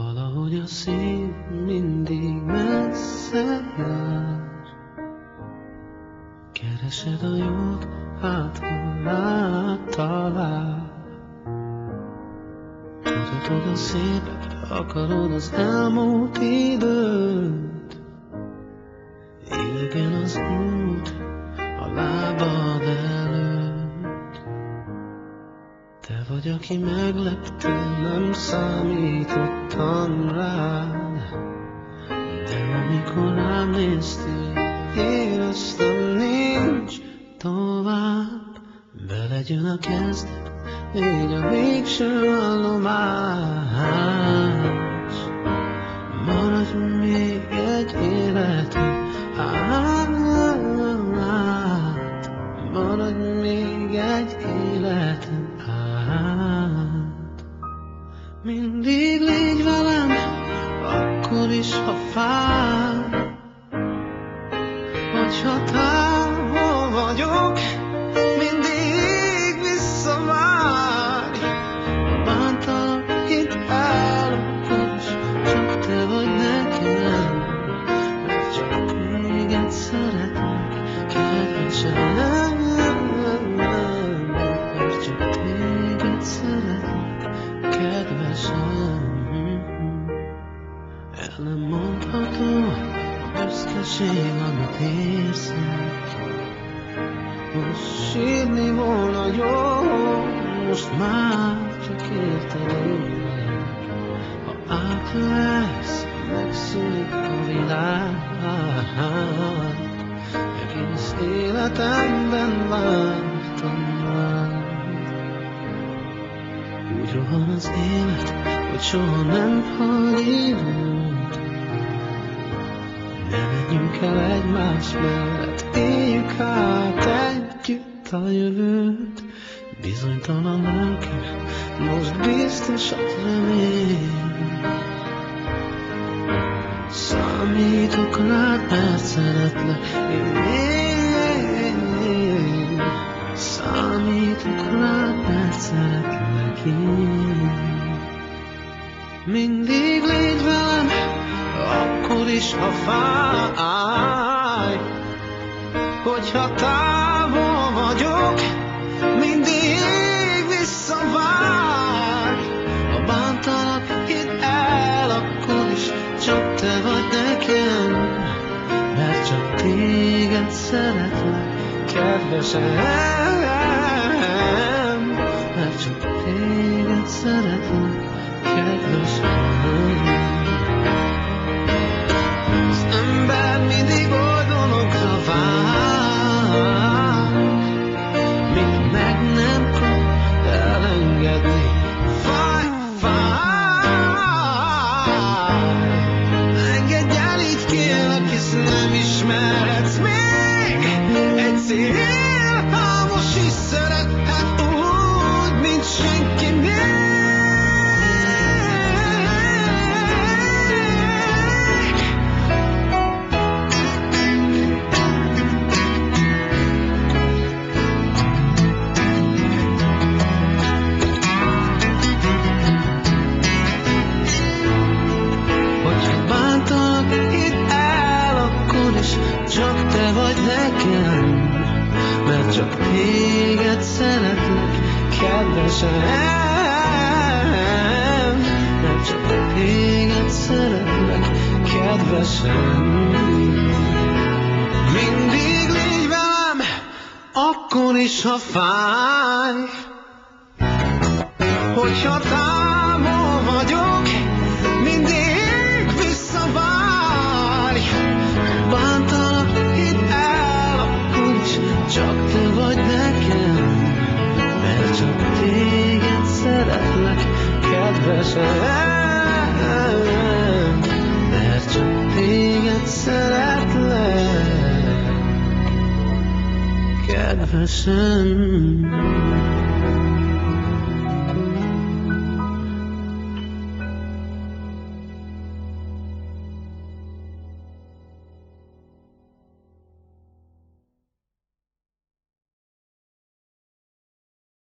Valahogy a szív mindig messze jár. Keresed a jót, hát ha rátalál. Tudod a szépet, akarod az elmúlt időt. Idegen az út a lábad előtt. Te vagy, aki megleptél, nem számítottam rád. De amikor rám néztél, éreztem, nincs tovább. Belegyön a kezdet, így a végső állomás. Maradj még egy életet át. Maradj még egy életet át. Mindig légy velem, akkor is, ha fáj. Hogyha távol vagyok, mindig visszavárj. Ha bántalak itt el, akkor is csak te vagy nekem. Mert csak téged szeretlek, kedvesem. Mert csak téged szeretlek, kedvesem. El nem mondható a büszkeség, amit érzek. Most sírni volna jó, most már csak érted élek. Ha átjössz, megszűnik a világ. Egész életemben vártam rád. Úgy rohan az élet, hogy soha nem hagy időt. Ne menjünk el egymás mellett, éljük át együtt a jövőt. Bizonytalan lelkem, most biztosat remény. Számítok rád, mert szeretlek én. Számítok rád, mert szeretlek én. Mindig légy velem, akkor is, ha fáj. Hogyha távol vagyok, mindig visszavárj. Ha bántalak itt el, akkor is csak te vagy nekem. Mert csak téged szeretlek, kedvesem. Mert csak téged szeretlek, kedvesem. Az ember mindig oldalokra vár, míg meg nem kap elengedni. Fáj, fáj. Engedj el, így kérlek, hisz nem ismerhetsz még egy szél. Ha most is szerethet úgy, mint senki még. Csak te vagy nekem, mert csak téged szeretlek, kedvesem. Mert csak téged szeretlek, kedvesem. Mindig légy velem, akkor is, ha fáj. Hogyha távol vagyok, mindig visszavárj. Bántalak itt el, akkor is csak te vagy nekem. Mert csak téged szeretlek, kedvesem. Mert csak téged szeretlek, kedvesem.